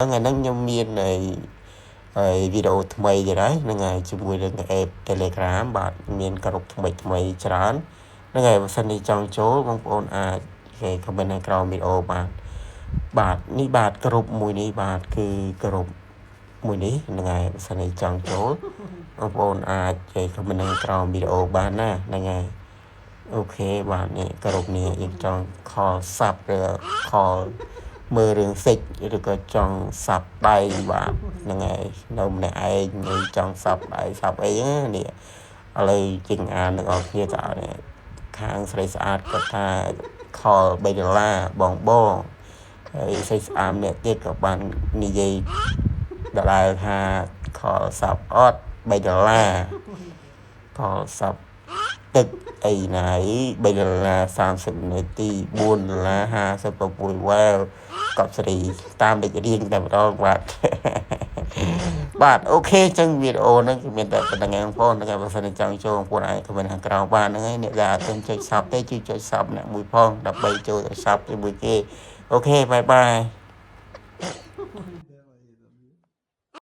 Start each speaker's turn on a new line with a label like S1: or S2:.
S1: ngày nó nhung miên này video thay mày vậy đấy nó ngày chỉ vui lên app Telegram bạn miên cả rục thay mày chán nó ngày sân đi trong chỗ bông ôn cái comment này cầu video bạn ní bạn cả rục mùi ní bạn cứ cả rục mùi ní nó ngày sân đi trong chỗ bông ôn cái comment này cầu video bạn nè nó ngày ok bạn này cả rục này trong call sub rồi call មើលរឿងសិចឬក៏ចង់សាប់ដៃបាទហ្នឹងហើយនៅម្នាក់ឯងចង់សាប់ដៃសាប់អីហ្នឹងនេះឥឡូវជាងអានទាំងអស់គ្នាក៏នេះខាងស្រីស្អាតគាត់ថាខល$3បងហើយស្រីស្អាតអ្នកទៀតក៏បាននិយាយដដែលថាខលសាប់អត់$3ខលសាប់ទឹកអីណា$3 30នាទី$4.56វ៉ាវកប់សេរីតាមលេខរៀងតែម្ដងបាទបាទអូខេចឹងវីដេអូហ្នឹងគឺមានតែប៉ុណ្្នឹងបងប្អូនតែបើសិនចង់ចូលបងប្អូនអាចខមមិនខាងក្រោមបានហ្នឹងហើយអ្នកដែលអត់ទាន់ចុច Sub ទេជួយចុច Sub អ្នកមួយផងដើម្បីចូលទៅ Sub ជាមួយគេអូខេបាយបាយ